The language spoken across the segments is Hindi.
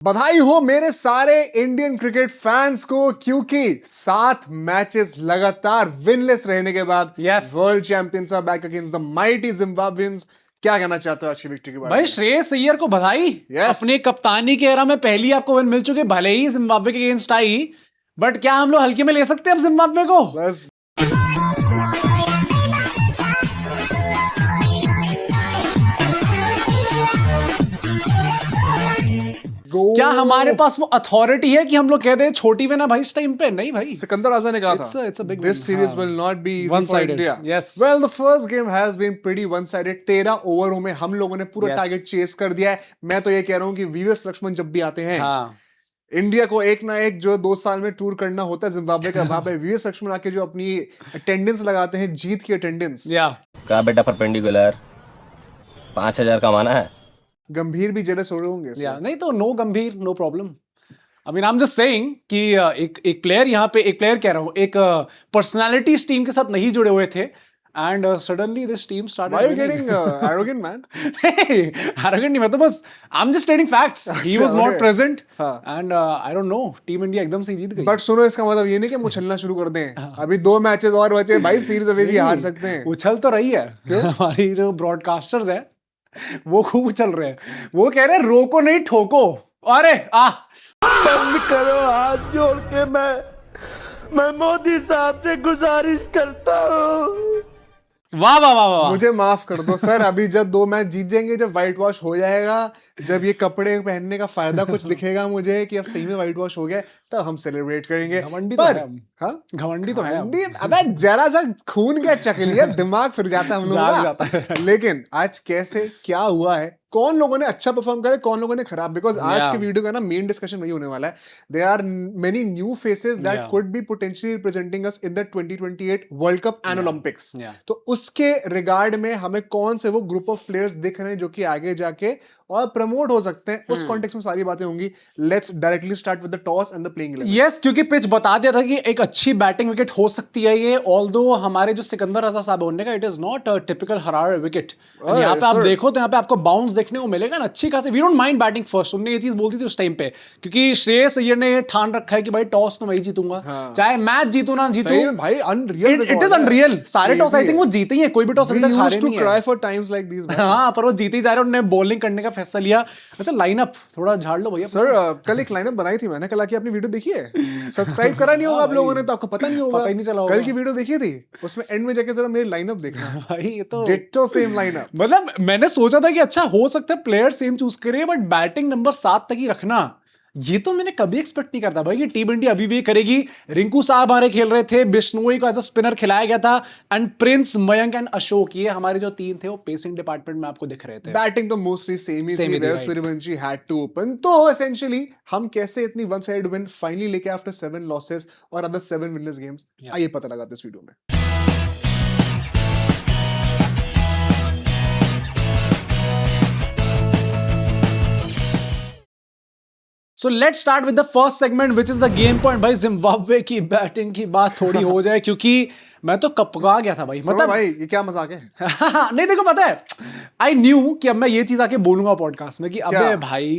बधाई हो मेरे सारे इंडियन क्रिकेट फैंस को, क्योंकि 7 मैचेस लगातार विनलेस रहने के बाद world champions are back against the mighty Zimbabweans. क्या कहना चाहते हो आज की विक्ट्री के बारे में? भाई श्रेयस अय्यर को बधाई। अपने कप्तानी के एरा में पहली आपको विन मिल चुकी, भले ही जिम्बाब्वे के अगेंस्ट आई, बट क्या हम लोग हल्के में ले सकते हैं अब जिम्बाब्वे को? बस क्या हमारे पास वो अथॉरिटी है कि हम लोग कह दें छोटी विन है भाई इस टाइम पे? नहीं भाई, सिकंदर आज़म ने कहा था it's a big this win. series will not be easy for India. Yes. Well, the first game has been pretty one-sided. 13 ओवरों में हम लोगों ने पूरा टारगेट चेस कर दिया है। मैं तो ये कह रहा हूँ कि वीवीएस लक्ष्मण जब भी आते हैं, इंडिया को एक ना एक जो 2 साल में टूर करना होता है जिम्बाब्वे का, वहां पे वीवीएस लक्ष्मण आके जो अपनी अटेंडेंस लगाते हैं, जीत की अटेंडेंस। क्या बेटा परपेंडिकुलर 5000 कमाना है। गंभीर भी जेलस हो रहे होंगे नहीं तो नो गंभीर, no problem. I mean I am just saying कि एक प्लेयर यहाँ पे, एक प्लेयर कह रहा हूँ, एक पर्सनालिटी इस टीम के साथ नहीं जुड़े हुए थे, and suddenly this team started. Why are you getting arrogant, man? Hey, arrogant नहीं, मैं तो बस I'm just stating facts. He was not present, and I don't know. Team India एकदम से जीत गई. But सुनो, इसका मतलब ये नहीं कि हम उछलना शुरू कर दें। अभी 2 मैचेस और बचे भाई, सीरीज अभी भी हार सकते हैं। उछल तो रही है, हमारी जो ब्रॉडकास्टर्स है वो खूब उछल रहे हैं। वो कह रहे हैं रोको नहीं ठोको। अरे बंद करो, हाथ जोड़ के मैं मोदी साहब से गुजारिश करता हूँ। वाह वाह वाह वाह, मुझे माफ कर दो सर। अभी जब 2 मैच जीत जाएंगे, जब व्हाइट वॉश हो जाएगा, जब ये कपड़े पहनने का फायदा कुछ दिखेगा मुझे कि अब सही में व्हाइट वॉश हो गया, तब हम सेलिब्रेट करेंगे। घमंडी पर तो है, घमंडी तो है। अबे जरा सा खून क्या चख लिया, दिमाग फिर जाता है हम लोगों का। लेकिन आज कैसे क्या हुआ है, कौन लोगों ने अच्छा परफॉर्म करे, कौन लोगों ने खराब, बिकॉज आज के वीडियो का ना मेन डिस्कशन वही होने वाला है। There are many new faces that could be potentially representing us in the 2028 world cup and Olympics. तो उसके रिगार्ड में हमें कौन से वो ग्रुप ऑफ प्लेयर्स दिख रहे हैं जो कि आगे जाके और प्रमोट हो सकते हैं, उस कॉन्टेक्स्ट में सारी बातें होंगी। Let's directly start with the toss and the playing 11। Yes, क्योंकि पिच बता दिया था कि एक अच्छी बैटिंग विकेट हो सकती है ये, ऑल्दो हमारे जो सिकंदर रजा साहब होने का, it is not a typical Harare wicket. यहाँ पे आप देखो तो यहाँ पे आपको बाउंस देखने को मिलेगा ना अच्छी खासी। We don't mind batting first, उन्होंने ये चीज बोलती थी उस टाइम पे, क्योंकि श्रेयस अय्यर ने ये ठान रखा है कि भाई टॉस तो मैं ही जीतूंगा, चाहे मैच जीतू ना जीतू। भाई अनरियल, इट इज अनरियल। सारे टॉस आई थिंक वो जीते ही है, कोई भी टॉस अभी तक हारे नहीं है। Cry for times like this. हाँ, पर वो जीते ही जा रहे हैं। उन्होंने बॉलिंग करने का फैसला लिया। अच्छा, लाइनअप थोड़ा झाड़ लो भैया। सर कल एक लाइनअप बनाई थी मैंने, कल आके अपनी वीडियो देखी है। सब्सक्राइब करा नहीं होगा आप लोगों ने, तो आपको पता नहीं होगा, पता ही नहीं चला होगा। कल की वीडियो देखी थी, उसमें एंड में जाके जरा मेरी लाइनअप देखना। भाई ये तो डिट्टो सेम लाइनअप। मतलब मैंने सोचा था कि अच्छा हो सकता है प्लेयर सेम चूज करे, बट बैटिंग नंबर 7 तक ही रखना, ये तो मैंने कभी एक्सपेक्ट नहीं करता भाई कि टीम इंडिया अभी भी करेगी। रिंकू साहब हमारे खेल रहे थे, बिश्नोई को एज अ स्पिनर खिलाया गया था, and Prince, Mayank and Ashok, ये हमारे जो 3 थे वो पेसिंग डिपार्टमेंट में आपको दिख रहे थे। बैटिंग तो मोस्टली सेम ही थी, where Suryavanshi had to open. तो एसेंशियली हम कैसे इतनी वन साइड विन फाइनली लेके आफ्टर 7 लॉसेस और अदर 7 विनलेस गेम्स, आइए पता लगाते इस वीडियो में। So let's start with the first segment, which is the game point। भाई जिम्बाब्वे की बैटिंग की बात थोड़ी हो जाए, क्योंकि मैं तो कपगा गया था भाई। मतलब भाई ये क्या मजाक है? नहीं देखो, पता है आई न्यू कि अब मैं ये चीज आके बोलूंगा पॉडकास्ट में कि अबे भाई,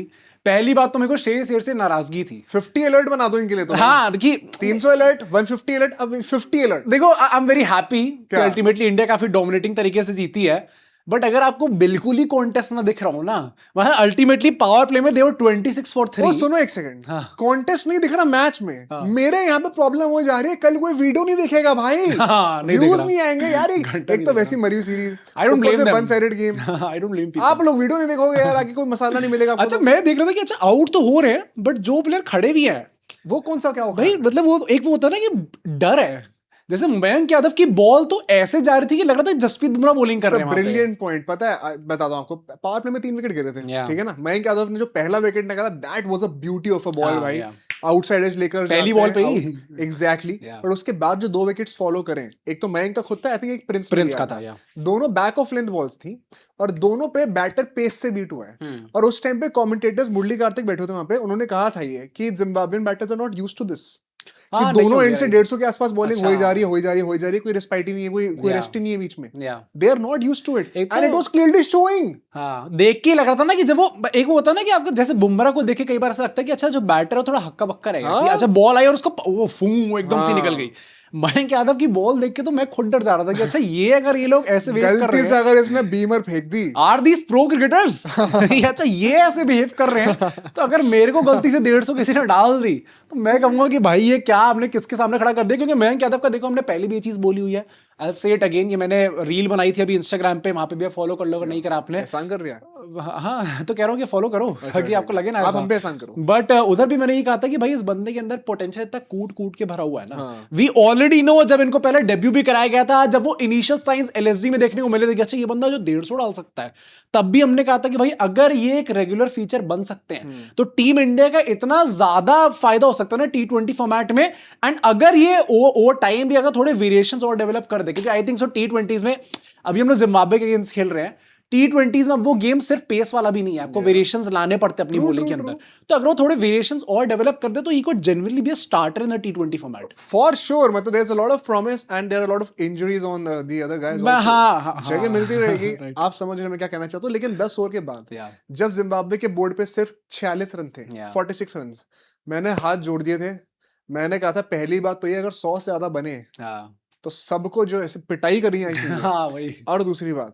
पहली बात तो मेरे को श्रेयस अय्यर से नाराजगी थी। 50 अलर्ट बना दो इनके लिए तो। हाँ, कि 300 अलर्ट, 150 अलर्ट, अब 50 अलर्ट। देखो, आई एम वेरी हैप्पी कि अल्टीमेटली इंडिया काफी डोमिनेटिंग तरीके से जीती है, बट अगर आपको बिल्कुल ही कॉन्टेस्ट ना दिख रहा हो ना, वहां अल्टीमेटली पावर प्ले में दे वर 26 for 3। सुनो एक सेकंड, कॉन्टेस्ट नहीं दिख रहा मैच में। मेरे यहाँ पे प्रॉब्लम हो जा रही है, कल कोई वीडियो नहीं देखेगा भाई, व्यूज नहीं आएंगे यार। एक तो वैसी मरी series, I don't blame them, one sided game. I don't blame people. आप लोग वीडियो नहीं देखोगे यार, आगे कोई मसाला नहीं मिलेगा। अच्छा, मैं देख रहा था कि अच्छा आउट तो हो रहे हैं, बट जो प्लेयर खड़े भी हैं, वो कौन सा क्या होगा भाई? मतलब वो एक वो होता है ना कि डर है। जैसे मयंक यादव की बॉल तो ऐसे जा रही थी कि लग रहा था जसप्रीत बुमराह बॉलिंग कर रहे हैं। Brilliant point. पता है, बताता हूं आपको, पावर प्ले में 3 विकेट गिरे थे, ठीक है ना। मयंक यादव ने जो पहला विकेट निकाला, that was a beauty of a ball भाई। आउटसाइड एज लेकर पहली बॉल पे ही एग्जैक्टली। पर उसके बाद जो 2 विकेट्स फॉलो करें, एक तो मयंक का खुद था, आई थिंक एक प्रिंस का था। दोनों बैक ऑफ लेंथ बॉल्स थी और दोनों पे बैटर पेस से बीट हुआ है। और उस टाइम पे कमेंटेटर्स मुरली कार्तिक बैठे थे वहां पे, उन्होंने कहा था ये कि Zimbabwean batters are not used to this. कि दोनों एंड से 150 के आसपास बॉलिंग हो जा रही है, कोई रेस्पाइट ही नहीं है, कोई रेस्ट ही नहीं है बीच में. They are not used to it and it was clearly showing. हाँ, देख के लग रहा था ना कि जब वो एक वो होता है ना कि आपको जैसे बुमराह को देखे कई बार ऐसा लगता है कि अच्छा जो बैटर है थोड़ा हक्का बक्का रहेगा कि अच्छा बॉल आई और उसको वो फूं एकदम से निकल गई. मयंक यादव की बॉल देख के तो मैं खुद डर जा रहा था कि अच्छा ये अगर ये लोग ऐसे बिहेव कर रहे हैं, अगर इसने बीमर फेंक दी, आर दीज प्रो क्रिकेटर्स, अच्छा ये ऐसे बिहेव कर रहे हैं, तो अगर मेरे को गलती से 150 किसी ने डाल दी तो मैं कहूंगा कि भाई ये क्या आपने किसके सामने खड़ा कर दिया. क्योंकि मयंक यादव का देखो हमने पहले भी ये चीज बोली हुई है, आई से इट अगेन, ये मैंने रील बनाई थी अभी इंस्टाग्राम पे, वहां पे भी फॉलो कर लो अगर नहीं करा आपने. एहसान कर रहा है. हाँ तो कह रहा हूँ कि फॉलो करो ताकि आपको लगे ना आप हम पे एहसान करो. बट उधर भी मैंने ये कहा था कि भाई इस बंदे के अंदर पोटेंशियल इतना कूट कूट के भरा हुआ है ना. वी ऑलरेडी नो, जब इनको पहले डेब्यू भी कराया गया था, जब वो इनिशियल साइंस एलएसजी में देखने को मिले थे कि अच्छा ये बंदा जो 150 डाल सकता है, तब भी हमने कहा था कि भाई अगर ये एक रेगुलर फीचर बन सकते हैं तो टीम इंडिया का इतना ज्यादा फायदा हो सकता है ना T20 फॉर्मेट में. एंड अगर ये ओवर टाइम भी अगर थोड़े वेरिएशंस और डेवलप कर दे, क्योंकि आई थिंक सो T20s में अभी हम लोग जिम्बाब्वे के अगेंस्ट खेल रहे हैं, T20s में वो गेम सिर्फ पेस वाला भी नहीं है, आपको वेरिएशंस लाने पड़ते हैं अपनी बॉलिंग के अंदर. तो अगर वो थोड़े वेरिएशंस और डेवलप कर दे तो ही could genuinely be a starter in the T20 format for sure. मतलब there is a lot of promise and there are a lot of injuries on the other guys also. हाँ, जगह मिलती रहेगी. आप समझ रहे हैं मैं क्या कहना चाहता हूं. लेकिन 10 ओवर के बाद जब जिम्बाब्वे के बोर्ड पे सिर्फ 46 रन थे, 46 रन, मैंने हाथ जोड़ दिए थे. मैंने कहा था पहली बात तो ये, अगर 100 से ज्यादा बने तो सबको जो ऐसे पिटाई करनी आई चाहिए. हाँ वही. और दूसरी बात,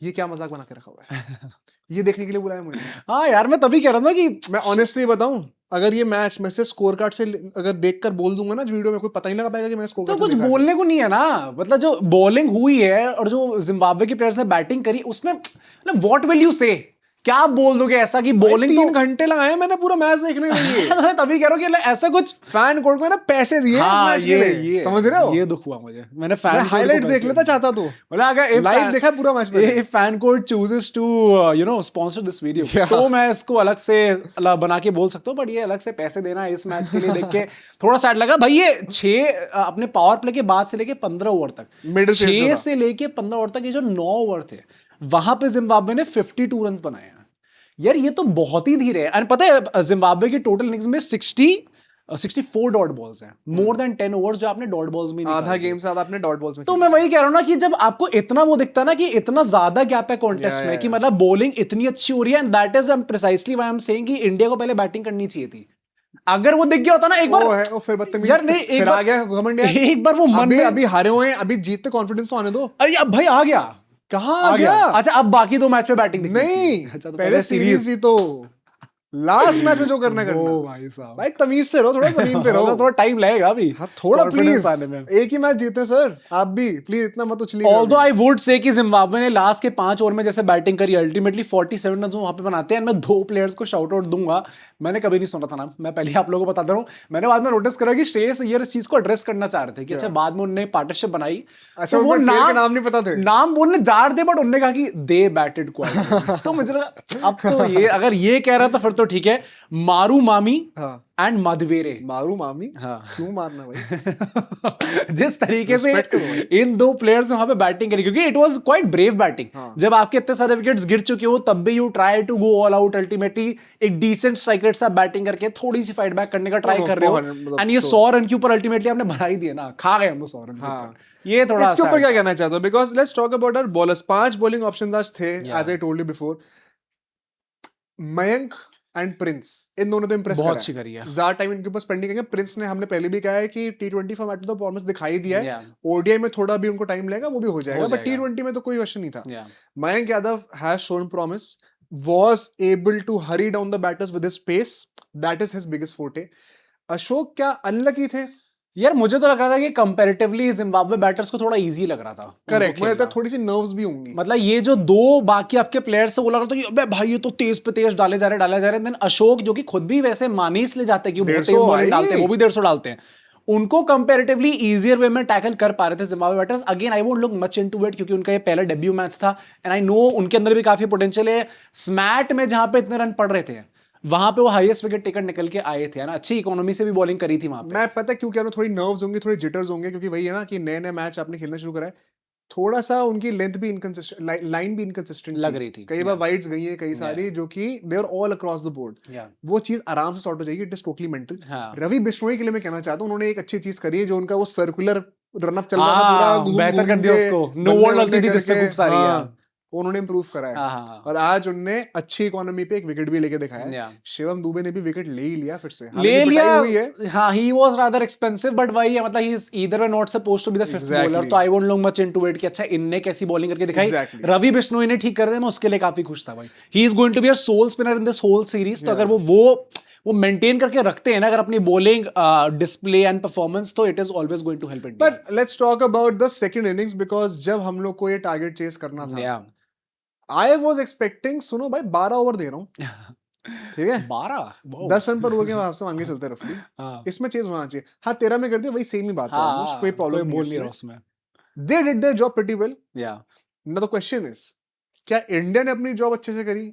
ये क्या मजाक बना के रखा हुआ है, ये देखने के लिए बुलाया मुझे. हाँ यार मैं तभी कह रहा था कि मैं ऑनेस्टली बताऊं, अगर ये मैच मैं से स्कोर कार्ड से अगर देखकर बोल दूंगा ना वीडियो में, कोई पता ही नहीं लगा पाएगा कि मैं स्कोर तो कार्ड कुछ बोलने को नहीं है ना. मतलब जो बॉलिंग हुई है और जो जिम्बाब्वे के प्लेयर्स ने बैटिंग करी उसमें व्हाट विल यू से, क्या बोल दोगे ऐसा कि बॉलिंग 3 घंटे लगाए मैंने पूरा मैच देखने के लिए. मैं तभी कह रहा हूँ कि ऐसा कुछ फैन कोड को ना पैसे दिए इस मैच के लिए, समझ रहे हो. ये दुख हुआ मुझे. मैंने फैन हाइलाइट्स देख लेता चाहता तो, बोला अगर लाइव देखा पूरा मैच में. If FanCode chooses to sponsor this video तो मैं इसको अलग से बना के बोल सकता हूँ, बट ये अलग से पैसे देना इस मैच के लिए देख के थोड़ा सैड लगा. भाई ये 6 अपने पावर प्ले के बाद से लेके 15 ओवर तक, 6 से लेके 15 ओवर तक, ये जो 9 ओवर थे वहां पे जिम्बाब्वे ने 52 रन बनाए हैं. यार ये तो बहुत ही धीरे है. एंड पता है जिम्बाब्वे की टोटल इनिंग्स में 64 डॉट बॉल्स हैं, मोर देन 10 ओवर्स जो आपने डॉट बॉल्स में आधा गेम से ज्यादा आपने डॉट बॉल्स में. तो मैं वही कह रहा हूं ना कि जब आपको इतना वो दिखता ना कि इतना ज्यादा गैप है कॉन्टेस्ट में, कि मतलब बॉलिंग इतनी अच्छी हो रही है, and that is precisely why I am saying कि इंडिया को पहले बैटिंग करनी चाहिए थी. अगर वो दिख गया होता ना एक बार, वो फिर बदतमीज यार नहीं, फिर आ गया घमंड. एक बार वो मन में, अभी हारे हुए हैं, अभी जीतते कॉन्फिडेंस तो आने दो. अरे अब भाई आ गया, कहाँ आ गया. अच्छा अब बाकी 2 मैच में बैटिंग नहीं, अच्छा, तो पहले सीरीज ही तो लास्ट मैच में जो करना करना. ओ भाई साहब, भाई तमीज से रहो, थोड़ा जमीन पे रहो. थोड़ा टाइम लगेगा अभी. हाँ थोड़ा प्लीज, एक ही मैच जीते सर, आप भी प्लीज इतना मत उछलिए. ऑल्दो आई वुड से कि जिम्बाब्वे ने लास्ट के 5 ओवर में जैसे बैटिंग करी, अल्टीमेटली 47 रन वहां पे बनाते हैं. मैं 2 प्लेयर्स को शाउट आउट दूंगा, मैंने कभी नहीं सुना था नाम, मैं पहले आप लोगों को बता दे रहा हूँ. मैंने बाद में नोटिस करा कि श्रेयस अय्यर इस चीज को एड्रेस करना चाह रहे थे कि अच्छा बाद में उन्होंने पार्टनरशिप बनाई. अच्छा वो नाम नहीं पता थे, नाम बोलने जा रहे थे, बट उन्होंने कहा कि दे बैटेड क्वाइट. तो मुझे लगा अब तो ये अगर ये कह रहा था फिर तो ठीक है. मारू मामी एंड मधवेरे. मारू मामी, हाँ क्यों मारना भाई. जिस तरीके से इन 2 प्लेयर्स ने वहां पे बैटिंग करी, क्योंकि it was quite brave batting. जब आपके इतने सारे विकेट्स गिर चुके हो तब भी you try to go all out. Ultimately एक डिसेंट स्ट्राइक रेट से बैटिंग करके थोड़ी सी फाइट बैक करने का ट्राई कर रहे हो, एंड ये 100 रन के ऊपर अल्टीमेटली आपने बना ही दिया ना, खा गए हम 100 रन. ये थोड़ा इसके ऊपर क्या कहना चाहते हो, because let's talk about our bowlers. 5 bowling options आज थे, as I told you before. Mayank and Prince, इन दोनों ने इम्प्रेस बहुत अच्छी करी है. ज्यादा टाइम इनके ऊपर स्पेंड नहीं करेंगे. प्रिंस ने हमने पहले भी कहा है कि T20 फॉर्मेट में तो परफॉर्मेंस दिखाई दिया है, ओडीआई में थोड़ा भी उनको टाइम लगेगा, वो भी हो जाएगा, बट T20 में तो कोई क्वेश्चन नहीं था. Mayank Yadav has shown promise, was able to hurry down the batters with his pace, that is his biggest forte. Ashok क्या अनलकी थे यार. मुझे तो लग रहा था कि कंपैरेटिवली जिम्बाब्वे बैटर्स को थोड़ा इजी लग रहा था. करेक्ट, मुझे लगता है थोड़ी सी नर्व्स भी होंगी. मतलब ये जो 2 बाकी आपके प्लेयर्स से वो लग रहा था कि अबे भाई ये तो तेज पे तेज डाले जा रहे. देन अशोक जो कि खुद भी वैसे माने इसलिए जाते हैं कि वो बहुत तेज बॉलिंग डालते हैं, वो भी 150 डालते हैं. उनको कंपैरेटिवली इजियर वे में टैकल कर पा रहे थे Zimbabwe batters. Again I won't look much into it क्योंकि उनका ये पहला डेब्यू मैच था, एंड आई नो उनके अंदर भी काफी पोटेंशियल है. स्मैट में जहां पे इतने रन पड़ रहे थे वहां पे वो हाईएस्ट विकेट टेकर निकल के आए थे ना, अच्छी इकोनॉमी से भी बॉलिंग करी थी वहां पे. मैं पता क्यों कह रहा हूं, थोड़ी नर्व्स होंगी, थोड़ी जिटर्स होंगे, क्योंकि वही है ना कि नए मैच आपने खेलना शुरू करा है. थोड़ा सा उनकी लेंथ भी इनकंसिस्टेंट, लाइन भी इनकंसिस्टेंट लग रही थी। कई बार वाइड्स गई हैं कई सारी, जो कि they are all across the board. वो चीज आराम से सॉर्ट हो जाएगी, it is totally mental. Ravi Bishnoi के लिए मैं कहना चाहता हूँ, उन्होंने एक अच्छी चीज करी है, जो उनका वो सर्कुलर रन अप चल रहा था पूरा, घूम बेहतर कर दिया उसको, नो वॉल डलती थी जिससे खूब सारी, उन्होंने इंप्रूव करा है। और आज उन्होंने अच्छी इकोनॉमी पे एक विकेट भी लेके दिखाया। शिवम दुबे ने भी विकेट ले ही लिया फिर से, ले लिया हुई है। हाँ, he was rather expensive, but वही है, मतलब he is either way not supposed to be the fifth bowler, तो I won't look much into it कि अच्छा इनने कैसी बॉलिंग करके दिखाई। रवि बिश्नोई ने ठीक कर दिया, मैं उसके लिए काफी खुश था भाई। He is going to be a sole spinner in this whole series, तो अगर वो मेंटेन करके रखते हैं ना अगर अपनी बॉलिंग डिस्प्ले एंड परफॉर्मेंस, तो it is always going to help India. But let's talk about the second innings, because जब हम लोग को ये टारगेट चेस करना था, आई वाज एक्सपेक्टिंग, सुनो भाई 12 ओवर दे रहा हूँ, ठीक है 12 10 रन पर ओवर के हिसाब से मांगे चलते रफली, इसमें चेज होना चाहिए। हाँ 13 में कर दिया, वही सेम ही बात है, ऑलमोस्ट कोई प्रॉब्लम नहीं है उसमें। They did their job pretty well. Now the question is, क्या इंडिया ने अपनी जॉब अच्छे से करी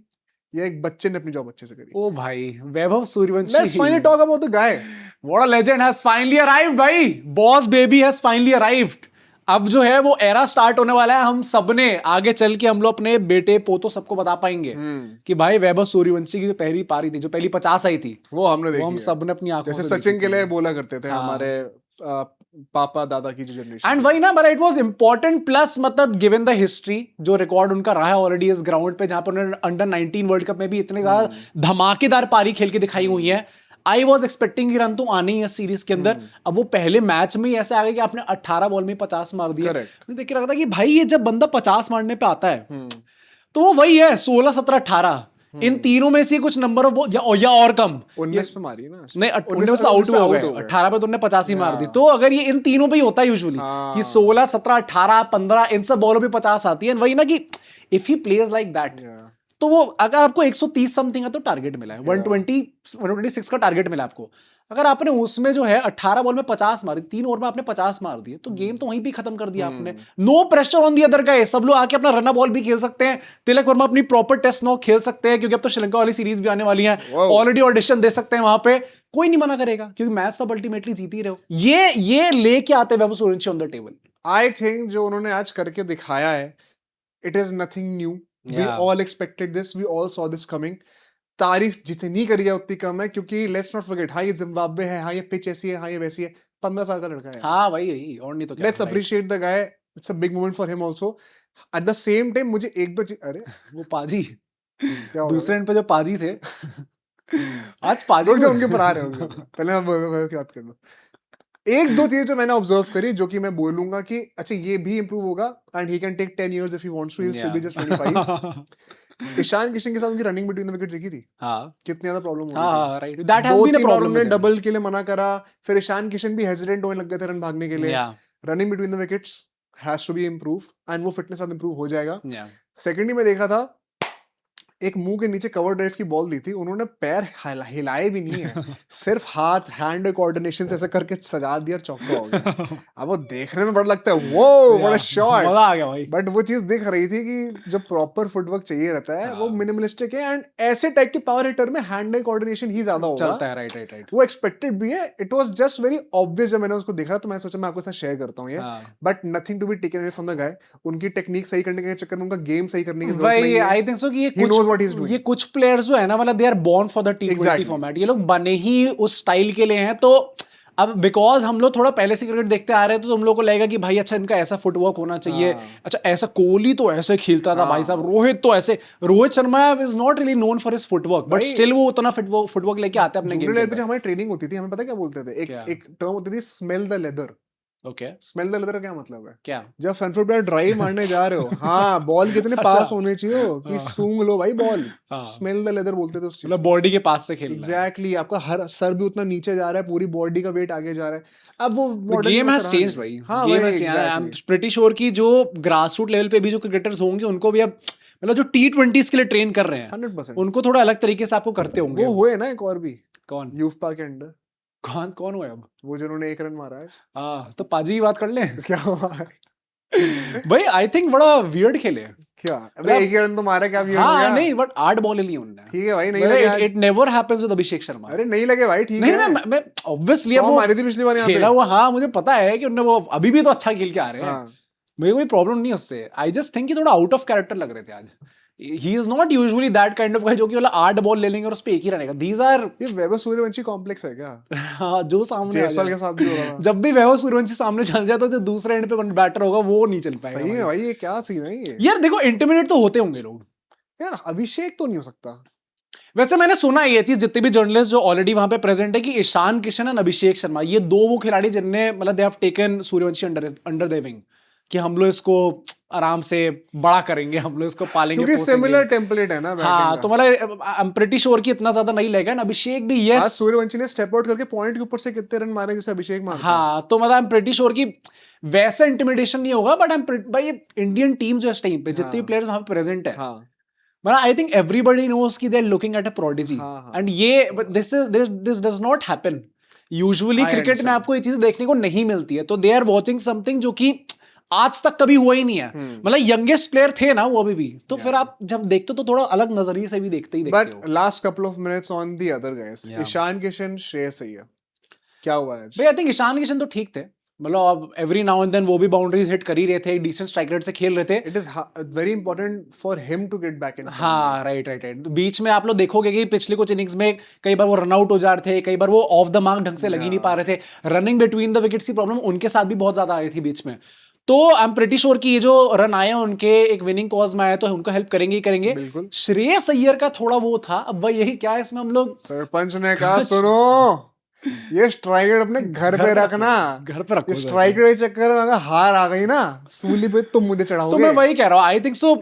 या एक बच्चे ने अपनी जॉब अच्छे से करी? ओ भाई, Vaibhav Suryavanshi. Let's finally talk about the guy. What a legend has finally arrived भाई, boss baby has finally arrived. अब जो है वो एरा स्टार्ट होने वाला है, हम सबने आगे चल के हम लोग अपने बेटे पोतों सबको बता पाएंगे कि भाई वैभव सूर्यवंशी की जो पहली पारी थी, जो पहली 50 आई थी, वो हमने देखी, वो हम सबने अपनी आंखों से, जैसे सचिन के लिए बोला करते थे हमारे पापा दादा की जो जनरेशन। एंड वही ना, but it was important, plus मतलब गिवन द हिस्ट्री, जो रिकॉर्ड उनका रहा है ऑलरेडी इस ग्राउंड पे, जहां पर उन्होंने अंडर 19 वर्ल्ड कप में भी इतने ज्यादा धमाकेदार पारी खेल के दिखाई हुई है। आई वॉज एक्सपेक्टिंग कि रन तो आने ही है सीरीज के अंदर। अब वो पहले मैच में ही ऐसे आ गए कि आपने 18 बॉल में 50 मार दिया। मैं देख के रहा था कि भाई ये जब बंदा 50 मारने पे आता है तो वो वही है 16, 17, 18 इन तीनों में से कुछ नंबर ऑफ या और कम। 19 पे मारी ना, नहीं 19 तो आउट हो गए, 18 पे तो उन्होंने 85 मार दी। तो अगर ये इन तीनों पे ही होता है यूजुअली कि 16, 17, 18, 15 इन सब बॉलों पे 50 आती है। वही ना कि if he plays like that, तो वो अगर आपको 130 समथिंग का तो टारगेट मिला है, 126 का टारगेट मिला आपको, अगर आपने उसमें जो है 18 बॉल में 50 मारी, 3 ओवर में आपने 50 मार दिए, तो गेम तो वहीं भी खत्म कर दिया आपने। No pressure on the other guy, सब लोग आके अपना रन बॉल भी खेल सकते हैं। तिलक वर्मा अपनी प्रॉपर टेस्ट नॉक खेल सकते हैं, क्योंकि अब तो श्रीलंका वाली सीरीज भी आने वाली है, ऑलरेडी ऑडिशन दे सकते हैं वहां पे, कोई नहीं मना करेगा, क्योंकि मैच तो अल्टीमेटली जीत ही रहे हो। ये लेके आते हैं Vaibhav Suryavanshi on the table. I think जो उन्होंने आज करके दिखाया है, it is nothing new. We all expected this, we all saw this coming. तारीफ जितनी करी है उतनी कम है, क्योंकि let's not forget, हाँ ये जिम्बाब्वे है, हाँ ये पिच ऐसी है, हाँ ये वैसी है, 15 साल का लड़का है। हाँ वही, और नहीं तो क्या। Let's appreciate the guy, it's a big moment for him also. At the same time मुझे एक दो चीज, अरे वो पाजी दूसरे एंड पे जो पाजी थे आज पाजी जो उनके ऊपर आ रहे होंगे, पहले हम की बात कर लो। एक दो चीजें जो मैंने ऑब्जर्व करी, जो कि मैं बोलूंगा कि अच्छा ये भी इंप्रूव होगा, and he can take 10 years if he wants to, he'll still be just 25. Ishan Kishan के साथ उनकी रनिंग बिटवीन द विकेट्स देखी थी, कितनी ज्यादा प्रॉब्लम हो रही थी। Right, that has been a problem. ने डबल के लिए मना करा, फिर ईशान किशन भी हेजिटेंट होने लग गए थे रन भागने के लिए। Running between the wickets has to be improve, and वो फिटनेस साथ इंप्रूव हो जाएगा। सेकेंडली में देखा था एक मुंह के नीचे कवर ड्राइव की बॉल दी थी, उन्होंने पैर हिलाए भी नहीं है, सिर्फ हाथ हैंड कोऑर्डिनेशन से ऐसे करके सजा दिया, चौका हो गया। अब वो देखने में बड़ा लगता है, वो बड़ा शॉट, मजा आ गया भाई। बट वो चीज दिख रही थी कि जो प्रॉपर फुटवर्क चाहिए रहता है वो मिनिमलिस्टिक है, एंड ऐसे टाइप के पावर हिटर में हैंड आई कोऑर्डिनेशन ही ज्यादा होगा, चलता है। राइट, वो एक्सपेक्टेड भी है। It was just very obvious जब मैंने उसको देखा, तो मैं सोचा मैं आपके साथ शेयर करता हूं ये, but nothing to be taken away from the guy. उनकी टेक्निक सही करने के चक्कर में उनका गेम सही करने की जरूरत नहीं है। आई थिंक सो कि ये कुछ प्लेयर्स जो है ना, मतलब they are born for the T20 format. ये लोग बने ही उस स्टाइल के लिए हैं। तो अब बिकॉज हम लोग थोड़ा पहले से क्रिकेट देखते आ रहे हैं, तो तुम लोग को लगेगा कि भाई अच्छा इनका ऐसा फुटवर्क होना चाहिए, अच्छा ऐसा कोहली तो ऐसे खेलता था भाई साहब, रोहित तो ऐसे, Rohit Sharma is not really known for his footwork, but still वो उतना फुटवर्क लेके आते हैं अपने गेम पे। हमारी ट्रेनिंग होती थी, हमें पता क्या बोलते थे, एक टर्म होती थी, smell the leather. Okay, smell the leather का क्या मतलब है? क्या? जब फ्रंट फुट पे ड्राइव मारने जा रहे हो, हाँ बॉल कितने पास होने चाहिए कि सूंघ लो भाई बॉल, स्मेल द लेदर बोलते थे उस चीज, मतलब बॉडी के पास से खेलना। एग्जैक्टली, आपका हर सर भी उतना नीचे जा रहा है, पूरी बॉडी का वेट आगे जा रहा है। अब वो गेम हैज चेंज्ड भाई, game has changed. I am pretty sure कि जो ग्रास रूट लेवल पे भी जो क्रिकेटर्स होंगे, उनको भी अब मतलब जो T20s के लिए ट्रेन कर रहे हैं 100%, उनको थोड़ा अलग तरीके से आपको करते होंगे। वो हुए ना एक और भी, कौन? यूफपा के अंडर कौन हुआ अब? वो जिन्होंने 1 रन मारा है। हाँ, तो पाजी की बात कर ले। क्या हुआ है भाई? आई थिंक बड़ा वियर्ड खेले क्या। अबे 1 रन तो मारा, क्या वियर्ड? हाँ नहीं, बट 8 बॉल लिए उन्होंने। ठीक है भाई, नहीं लगे आज। It never happens with Abhishek Sharma. अरे नहीं लगे भाई, ठीक है। नहीं, मैं ऑब्वियसली वो मारी थी पिछली बार यहाँ पे, खेला हुआ। हाँ मुझे पता है कि उन्होंने वो अभी भी तो अच्छा खेल के आ रहे हैं, मेरे कोई प्रॉब्लम नहीं है उससे, आई जस्ट थिंक कि थोड़ा आउट ऑफ कैरेक्टर लग रहे थे आज। He is not usually that kind of guy जो कि वाला 8 बॉल ले लेंगे और उस पे एक ही रहने का। दीज आर ये वैभव सूर्यवंशी कॉम्प्लेक्स है क्या? हाँ, जो सामने आ जायसवाल जाए। के साथ भी हो रहा था। जब भी वैभव सूर्यवंशी सामने चल जाए तो जो दूसरे एंड पे बैटर होगा वो नहीं चल पाएगा। सही है भाई, ये क्या सीन है ये? यार देखो, इंटिमिडेट तो होते होंगे लोग यार अभिषेक तो नहीं हो सकता। वैसे मैंने सुना है ये चीज, जितने भी जर्नलिस्ट जो ऑलरेडी वहां पे प्रेजेंट है, कि ईशान किशन एंड अभिषेक शर्मा, ये दो वो खिलाड़ी जिनने मतलब they have taken Suryavanshi under their wing, कि हम लोग इसको आराम से बड़ा करेंगे, हम लोग इसको पालेंगे, क्योंकि सिमिलर टेम्पलेट है ना बैटिंग हाँ, का। तो मतलब आई एम प्रीटी श्योर कि इतना ज्यादा नहीं लगेगा। अभिषेक भी आज यस, सूर्यवंशी ने स्टेप आउट करके पॉइंट के ऊपर से कितने रन मारे जैसे अभिषेक मारता है। हाँ, तो मतलब आई एम प्रीटी श्योर कि वैसा इंटिमिडेशन नहीं होगा, बट आई एम भाई इंडियन टीम जो इस टाइम पे जितने भी प्लेयर्स वहां पे प्रेजेंट है, हाँ मतलब आई थिंक एवरीबॉडी नोज कि they are looking at a prodigy, and ये this does not happen usually. Cricket में आपको ये चीज देखने को नहीं मिलती है, तो दे आर वॉचिंग समथिंग जो कि आज तक कभी हुआ ही नहीं है। मतलब यंगेस्ट प्लेयर थे ना वो अभी भी, तो फिर आप जब देखते हो तो थोड़ा अलग नजरिए से भी देखते हो। But last couple of minutes on the other guys, Ishan Kishan, Shreyas Iyer, क्या हुआ है? भाई आई थिंक ईशान किशन तो ठीक थे, मतलब अब एवरी नाउ एंड देन वो भी बाउंड्रीज हिट कर ही रहे थे, एक डिसेंट स्ट्राइक रेट से खेल रहे थे। It is very important for him to get back in. हाँ, राइट। बीच में आप लोग देखोगे कि पिछले कुछ इनिंग्स में कई बार वो रन आउट हो जा रहे थे, कई बार वो ऑफ द मार्क ढंग से लग ही नहीं पा रहे थे, रनिंग बिटवीन द विकेट्स की प्रॉब्लम उनके साथ भी बहुत ज्यादा आ रही थी बीच में। तो आई एम प्रीटी श्योर कि ये जो रन आए उनके एक विनिंग कॉज में आए तो उनको हेल्प करेंगे ही करेंगे। बिल्कुल। श्रेयस अय्यर का थोड़ा वो था, अब वही यही क्या है इसमें हम लोग, सरपंच ने कहा सुनो, ये स्ट्राइक रेट अपने घर पे रखना, घर पे रखो। स्ट्राइक रेट चक्कर में अगर हार आ गई ना सूली पे तुम मुझे चढ़ाओगे। तो मैं वही कह रहा हूँ, आई थिंक सो।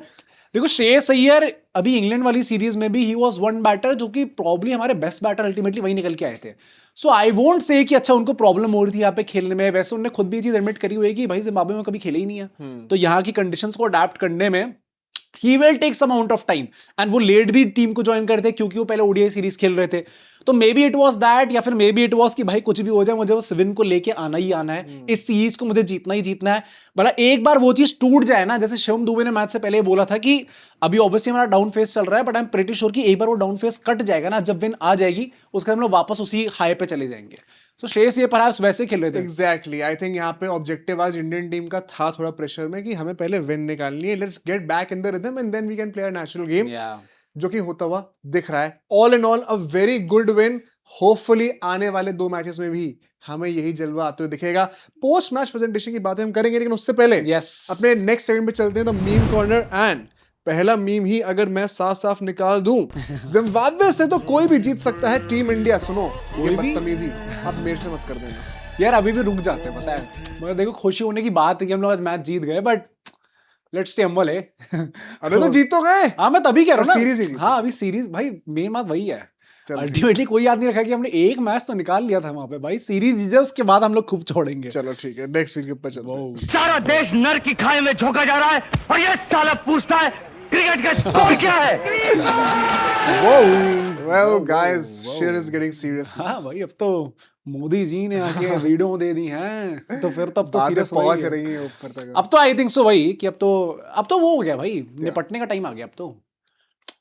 देखो श्रेयस अय्यर अभी इंग्लैंड वाली सीरीज में भी ही वाज वन बैटर जो कि प्रॉब्ली हमारे बेस्ट बैटर अल्टीमेटली वही निकल के आए थे। सो आई वोंट से कि अच्छा उनको प्रॉब्लम हो रही थी यहाँ पे खेलने में, वैसे उन्होंने खुद भी ये चीज एडमिट करी हुई है कि भाई जिम्बाब्वे में कभी खेले ही नहीं है, तो यहाँ की कंडीशंस को अडेप्ट करने में he will take some amount of time. And वो लेट भी टीम को ज्वाइन करते क्योंकि वो पहले ओडीआई सीरीज खेल रहे थे, तो may be it was that, या फिर मे बी इट वाज कि भाई कुछ भी हो जाए मुझे बस विन को लेके आना ही आना है, इस सीरीज को मुझे जीतना ही जीतना है। मतलब एक बार वो चीज टूट जाए ना, जैसे शिवम दुबे ने मैच से पहले बोला था कि अभी ऑब्वियसली हमारा डाउन फेस चल रहा है, but I am pretty sure कि एक बार वो डाउन फेस कट जाएगा ना, जब विन आ जाएगी उसके बाद हम लोग वापस उसी हाई पे चले जाएंगे। सो श्रेयस ये परहैप्स वैसे खेल रहे थे। एग्जैक्टली, आई थिंक यहाँ पे ऑब्जेक्टिव आज इंडियन टीम का था थोड़ा प्रेशर में कि हमें पहले विन निकालनी है, let's get back in the rhythm and then we can play a natural game, जो कि होता हुआ दिख रहा है। All in all a very good win. Hopefully आने वाले 2 मैचेस में भी हमें यही जलवा आते हुए दिखेगा। पोस्ट मैच प्रेजेंटेशन की बातें हम करेंगे, लेकिन उससे पहले अपने नेक्स्ट सेगमेंट पे चलते हैं, तो मीम कॉर्नर। एंड पहला मीम ही अगर मैं साफ साफ निकाल दूं, जिम्बाब्वे से तो कोई भी जीत सकता है टीम इंडिया। सुनो ये बदतमीजी अब मेरे से मत कर देना यार, अभी भी रुक जाते हैं, पता है, मगर देखो खुशी होने की बात है कि हम लोग आज मैच जीत गए, बट लेट्स स्टे हम्बल है। अरे तो जीत तो गए। हाँ, मैं तभी कह रहा हूँ ना, सीरीज ही। हाँ अभी सीरीज भाई मेन बात वही है। अल्टीमेटली कोई याद नहीं रखा कि हमने एक मैच तो निकाल लिया था वहां पे, भाई सीरीज जीते उसके बाद हम लोग खूब छोड़ेंगे। चलो ठीक है, नेक्स्ट वीक पे चलते हैं। सारा देश नर की खाई में झोंका जा रहा है और ये साला पूछता है क्रिकेट का स्कोर क्या है। Well guys, shit is getting serious. हाँ भाई, अब तो मोदी जी ने आके वीडियो दे दी हैं, तो फिर तब तो सीरियस पहुंच रही है ऊपर तक। अब तो आई थिंक सो भाई कि अब तो वो हो गया भाई, निपटने का टाइम आ गया अब तो।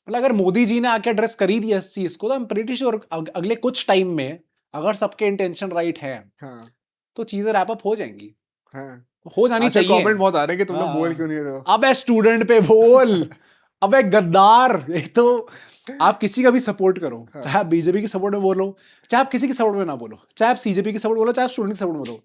मतलब अगर मोदी जी ने आके एड्रेस कर ही दिया इस चीज को, तो आई एम प्रीटी श्योर अगले कुछ टाइम में अगर सबके इंटेंशन राइट है, तो चीजें रैप अप हो जाएंगी, हो जानी चाहिए। कमेंट बहुत आ रहे हैं कि तुम लोग बोल क्यों नहीं रहे हो। अबे स्टूडेंट पे बोल, अबे गद्दार। एक तो आप किसी का भी सपोर्ट करो, चाहे आप बीजेपी की सपोर्ट में बोलो, चाहे आप किसी की सपोर्ट में ना बोलो, चाहे आप सीजेपी की सपोर्ट बोलो, चाहे आप स्टूडेंट की सपोर्ट में बोलो,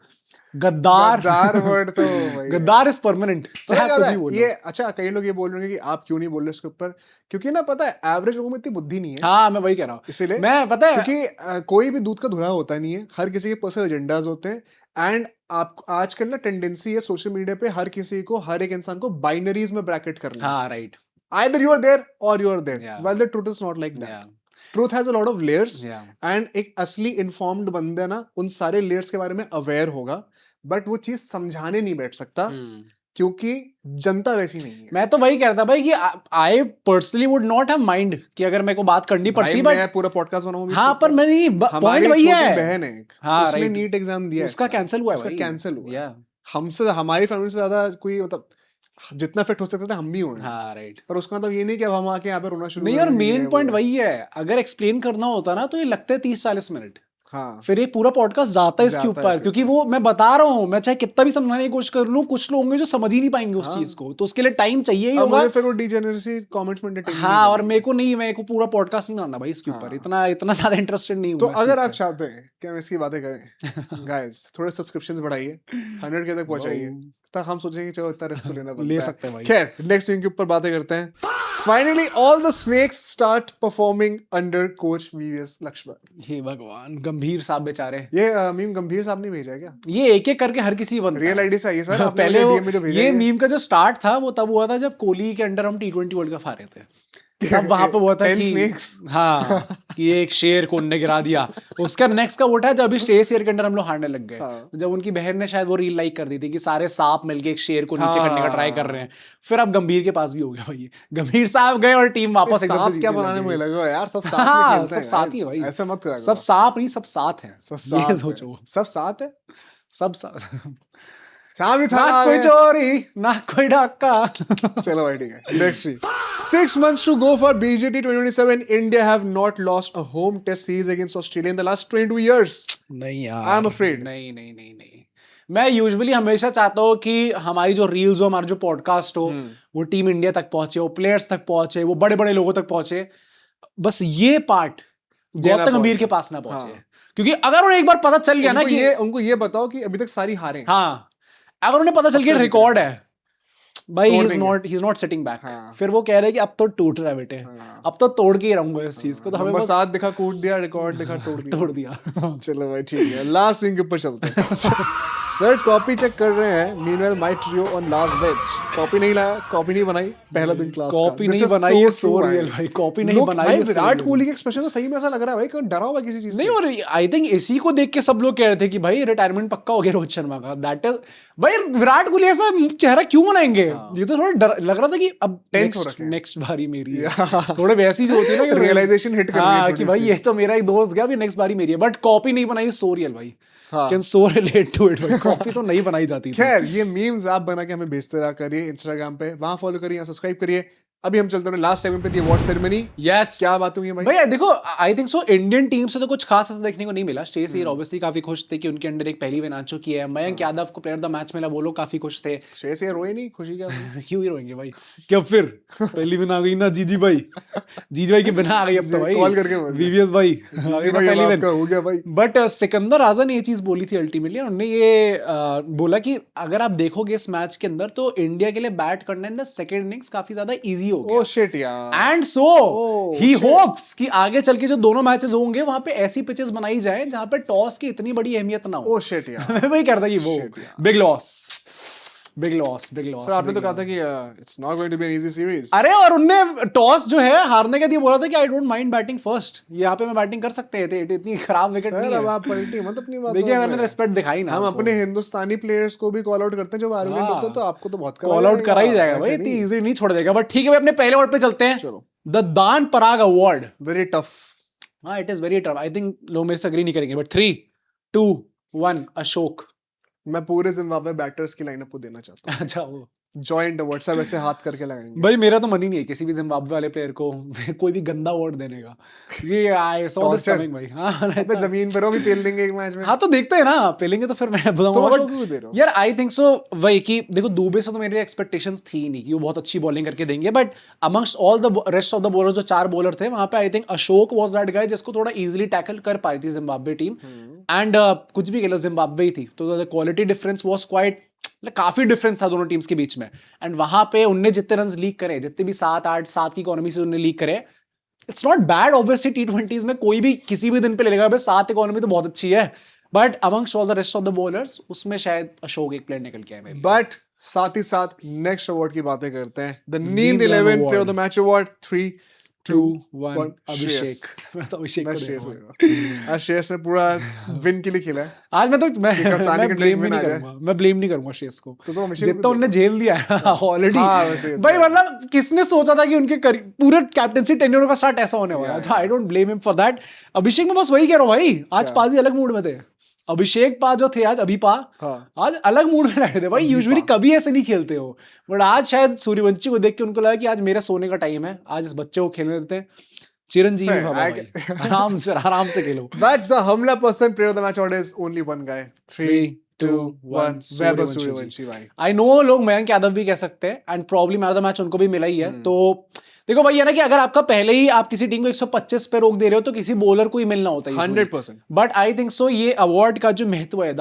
गद्दार वर्ड तो भाई गद्दार इज परमानेंट, चाहे आप कुछ भी बोलो। ये अच्छा, कई लोग ये बोल रहे हैं कि आप क्यों नहीं बोल रहे इसके ऊपर, क्योंकि ना पता है एवरेज लोगों में इतनी बुद्धि नहीं है। हाँ, मैं वही कह रहा हूँ, इसीलिए मैं पता है, क्योंकि कोई भी दूध का धुला होता नहीं है, हर किसी के पर्सनल एजेंडाज होते हैं। एंड आप आजकल ना टेंडेंसी है सोशल मीडिया पे हर किसी को, हर एक इंसान को बाइनरीज में ब्रैकेट करना। हाँ right, either you are there or you are there, while the truth is not like that. Truth has a lot of layers, and एक असली informed बंदा ना उन सारे layers के बारे में aware होगा, but वो चीज समझाने नहीं बैठ सकता क्योंकि जनता वैसी नहीं है। मैं तो वही कह रहा था भाई कि I personally would not have mind कि अगर मेरे को बात करनी पड़ती, मैं पूरा पॉडकास्ट बनाऊंगा। हाँ, पर मेरी पॉइंट वही है, बहन है, उसने नीट एग्जाम दिया, उसका कैंसिल हुआ है, उसका कैंसिल हुआ। हमसे, हमारी फैमिली से ज्यादा कोई मतलब जितना फिट हो सकते थे हम भी हुए। हाँ राइट, पर उसका मतलब ये नहीं कि अब हम आके यहाँ पे रोना शुरू नहीं। और मेन पॉइंट वही है, अगर एक्सप्लेन करना होता ना तो ये लगते 30-40 मिनट, हाँ। फिर ये पूरा पॉडकास्ट जाता है इसके ऊपर, क्योंकि वो मैं बता रहा हूँ, मैं चाहे कितना भी समझाने की कोशिश कर लूँ, कुछ लोग होंगे जो समझ ही नहीं पाएंगे उस चीज को, तो उसके लिए टाइम चाहिए ही अब होगा। मुझे फिर वो डिजेनरेसी कमेंट्स में entertain हाँ, नहीं और करनी मेरे को पूरा पॉडकास्ट नहीं बनाना भाई इसके ऊपर, इतना ज्यादा इंटरेस्टेड नहीं हूँ तो मैं इस अगर चीज़ आप पे। चाहते हैं कि हम इसकी बातें करें गाइस, थोड़े सब्सक्रिप्शंस बढ़ाइए, 100K तक पहुंचाइए, तब हम सोचेंगे चलो इतना रेस्ट तो लेना बनता है। ले सकते हैं भाई। खैर, नेक्स्ट वीक के ऊपर बातें करते हैं। Finally all the snakes start performing under coach VVS Laxman. हे भगवान, गंभीर साहब बेचारे। ये मीम गंभीर साहब ने भेजा है क्या? ये एक एक करके हर किसी बनता रियल है। आईडी से आई है सर, आपने पहले मुझे वो DM में जो भेजा ये है मीम का जो स्टार्ट था वो तब हुआ था जब कोहली के अंडर हम T20 वर्ल्ड कप हारे थे। तब वहां पे हुआ था 10 कि snakes। हाँ, कि एक शेर को उनने गिरा दिया। उसका नेक्स्ट का वो था जब अभी स्टे शेर के अंडर हम लोग हारने लग गए। हाँ। जब उनकी बहन ने शायद वो रील लाइक कर दी थी कि सारे सांप मिलके एक शेर को नीचे करने का ट्राई कर रहे हैं। फिर अब गंभीर के पास भी हो गया भाई, गंभीर साहब गए और टीम वापस एकदम से सांप क्या जीतने बनाने लग में गई। लगा यार, सब साथ में हाँ, खेलते सब हैं साथ ही है guys। भाई, ऐसा मत करा सब सांप नहीं, सब साथ हैं। सब ये साथ सोचो, सब साथ है, सब साथ। शाम ही था ना कोई चोरी ना कोई डाका। चलो भाई ठीक है, next week 6 months to go for BJT 2027. India have not lost a home test series against Australia in the last 22 years. नहीं यार, I am afraid. नहीं। मैं यूजुअली हमेशा चाहता हूँ कि हमारी जो रील्स हो, हमारा जो पॉडकास्ट हो, वो टीम इंडिया तक पहुंचे, वो प्लेयर्स तक पहुंचे, वो बड़े बड़े लोगों तक पहुंचे। बस ये पार्ट गौतम गंभीर के पास ना पहुंचे, क्योंकि अगर उन्हें एक बार पता चल गया ना कि उनको ये बताओ कि अभी तक सारी हारे हैं। हाँ, अगर उन्हें पता चल गया रिकॉर्ड है भाई, तोड़ he is not sitting back. हाँ। फिर वो कह रहे हैं कि अब तो टूट रहा है बेटे, अब तो तोड़ के ही रहूंगा इस चीज को। तो हमें नंबर बस 7 दिखा कूट दिया, रिकॉर्ड दिखा तोड़ दिया। तोड़ दिया। चलो भाई ठीक है, लास्ट विंग के ऊपर चलते हैं। सर कॉपी चेक कर रहे हैं, meanwhile my trio on last bench. Copy नहीं लाया, कॉपी नहीं बनाई, पहला दिन क्लास का। कॉपी नहीं बनाई, ये सो रियल भाई, कॉपी नहीं बनाई। भाई विराट कोहली के एक्सप्रेशन तो सही में ऐसा लग रहा है भाई कौन डरा हुआ किसी चीज से। नहीं, और आई थिंक इसी को देख के सब लोग कह रहे थे कि भाई रिटायरमेंट पक्का हो गया रोहित शर्मा का। दैट इज भाई, विराट कोहली ऐसा चेहरा क्यों बनाएंगे? ये तो थोड़ा लग रहा था कि अब टेंस हो रखे हैं। नेक्स्ट बारी मेरी है। थोड़े वैसी जो होती है ना कि रियलाइजेशन हिट कर हाँ, कि भाई ये तो मेरा ही दोस्त गया, अभी नेक्स्ट बारी मेरी है। बट कॉपी नहीं बनाई, सो रियल भाई, can so relate to it भाई। कॉपी तो नहीं बनाई जाती थी। खैर, ये मीम्स आप बना के हमें भेजते रहा करिए इंस्टाग्राम पे, वहां फॉलो करिए, सब्सक्राइब करिए। अभी हम चलते हैं लास्ट सेगमेंट पे, दी अवार्ड सेरेमनी। यस, क्या बात हुई है भाई? भाई देखो, I think so Indian team से तो कुछ खास ऐसा देखने को नहीं मिला। स्टेस हीर ऑब्वियसली काफी खुश थे कि उनके अंडर एक पहली विन आ चुकी है। मयंक यादव को प्लेयर ऑफ द मैच मिला, वो लोग काफी खुश थे। शेष ये रोए नहीं, खुशी क्या? क्यों ही रोएंगे भाई, क्या फिर पहली विन आ गई ना जीजी भाई, जीजी भाई की बिना आ गई अब तो भाई, कॉल करके बोल दिया। वीवीएस भाई आ गई ना पहली विन। हो गया भाई। बट सिकंदर आजा ने ये चीज बोली थी अल्टीमेटली, उन्होंने ये बोला कि अगर आप देखोगे इस मैच के अंदर तो इंडिया के लिए बैट करना इन द सेकंड इनिंग्स काफी ज्यादा इजी हो गया। ओह शिट यार। एंड सो ही होप्स कि आगे चल के जो दोनों मैचेस होंगे वहां पे ऐसी पिचेस बनाई जाए जहां पे टॉस की इतनी बड़ी अहमियत ना हो। ओह शिट यार। मैं वही कहता कि वो बिग लॉस। सर आपने तो कहा था कि it's not going to be an easy series. अरे, और उनने टॉस जो है हारने के लिए बोला था कि I don't mind batting first, यहाँ पे मैं बैटिंग कर सकते थे, इतनी खराब विकेट नहीं सर अब है। आप पलटी मत अपनी बात। देखिए, मैंने रिस्पेक्ट दिखाई ना। हम अपने हिंदुस्तानी प्लेयर्स को भी कॉल आउट करते हैं जब आर्गुमेंट होता है, तो आपको तो बहुत कॉल आउट करा ही जाएगा भाई, इतनी इजीली नहीं छोड़ देगा। बट ठीक है भाई, अपने पहले अवार्ड पे चलते हैं। चलो, द दान पराग अवार्ड। Very tough. हाँ, it is very tough. I think लोग मेरे से अग्री नहीं करेंगे, बट 3, 2, 1 अशोक। मैं पूरे जिम्बाब्वे बैटर्स की लाइनअप को देना चाहता हूँ। अच्छा, वो जॉइंट अवार्ड सब ऐसे हाथ करके लगाएंगे। भाई मेरा तो मन ही नहीं है किसी भी जिम्बाब्वे वाले प्लेयर को कोई भी गंदा अवार्ड देने का। ये आई सॉ दिस कमिंग भाई। हाँ, अबे जमीन पर हो भी पेल देंगे एक मैच में। हाँ, तो देखते हैं ना, पेलेंगे तो फिर मैं तो बताऊंगा। अशोक क्यों दे रहे हो? यार आई थिंक सो वही कि देखो, दुबे से तो मेरी एक्सपेक्टेशंस थी नहीं कि वो बहुत अच्छी बॉलिंग करके देंगे। But amongst all the rest of the bowler, जो 4 बॉलर थे वहां पे, I think Ashok was that guy जिसको थोड़ा इजीली टैकल कर पाई थी जिम्बाब्वे टीम। एंड कुछ भी कह लो, जिम्बाब्वे ही थी, तो the quality difference was quite, काफी डिफरेंस था दोनों टीम्स के बीच में। एंड वहां पे उनने जितने रन लीक करे, जितने भी 7, 8, 7 की इकोनॉमी से उन्होंने लीक करे, it's not bad. Obviously T20s में कोई भी किसी भी दिन पे ले लेगा, 7 इकोनॉमी तो बहुत अच्छी है। But amongst all the rest of the bowlers, उसमें शायद अशोक एक प्लेयर निकल के आए मेरे। बट साथ ही साथ नेक्स्ट अवार्ड की बातें करते हैं। द नींद नींद 11 11 player of the match award. 3, 2, 1 अभिषेक। मैं तो अभिषेक को श्रेयस दे रहा हूँ। आज श्रेयस ने पूरा विन के लिए खेला है। आज मैं कप्तानी के ब्लेम win नहीं आ जाए। करूंगा, मैं ब्लेम नहीं करूंगा श्रेयस को। तो अभिषेक को जितना उनने झेल दिया है ऑलरेडी। हाँ, वैसे भाई मतलब किसने सोचा था कि उनके पूरे कैप्टनसी टेन्योर का स्टार्ट ऐसा होने वाला है? तो I don't blame him for that. Abhishek में बस वही कह रहा हूँ भाई, आज पाजी अलग मूड में थे। अभिषेक पा जो थे आज, आज अलग मूड में रहे थे भाई। यूजुअली कभी ऐसे नहीं खेलते हो, बट आज शायद सूर्यवंशी को देख के उनको लगा कि आज मेरा सोने का टाइम है, आज इस बच्चे को खेलने देते हैं। चिरंजीवी Fair, बाबा I भाई, आराम से खेलो। But the Hamla person player of the match order is only one guy. 3, 2, 1. Vaibhav Suryavanshi Suryavanshi भाई. आई नो लोग मयंक यादव भी कह सकते हैं, and probably man of the match उनको भी मिला ही है। तो देखो भाई, है ना कि अगर आपका पहले ही आप किसी टीम को 125 पे रोक दे रहे हो तो किसी बॉलर को ही मिलना होता है 100%. बट आई थिंक सो ये अवार्ड का जो महत्व है, द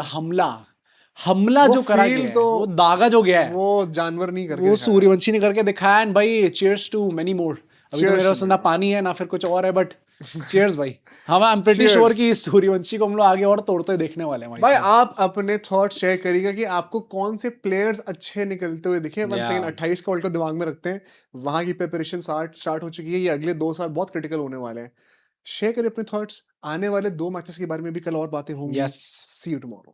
हमला वो जो करा feel गया है, तो वो दागा जो गया है, वो जानवर नहीं करके वो दिखाया. सूर्यवंशी ने करके दिखाया। एंड भाई चीयर्स टू मेनी मोर। अभी तो Cheers मेरे to पास ना पानी है ना फिर कुछ और है, बट चीयर्स भाई। हम I am pretty Cheers. Sure कि सूर्यवंशी को हम लोग आगे और तोड़ते हुए देखने वाले हैं भाई आप अपने थॉट शेयर करिएगा कि आपको कौन से प्लेयर्स अच्छे निकलते हुए दिखे। One Yeah. सेकंड 28 का वर्ल्ड कप दिमाग में रखते हैं, वहां की प्रिपरेशन स्टार्ट हो चुकी है। ये अगले 2 साल बहुत क्रिटिकल होने वाले हैं। शेयर करिए अपने थॉट्स। आने वाले 2 मैचेस के बारे में भी कल और बातें होंगी। Yes. See you tomorrow.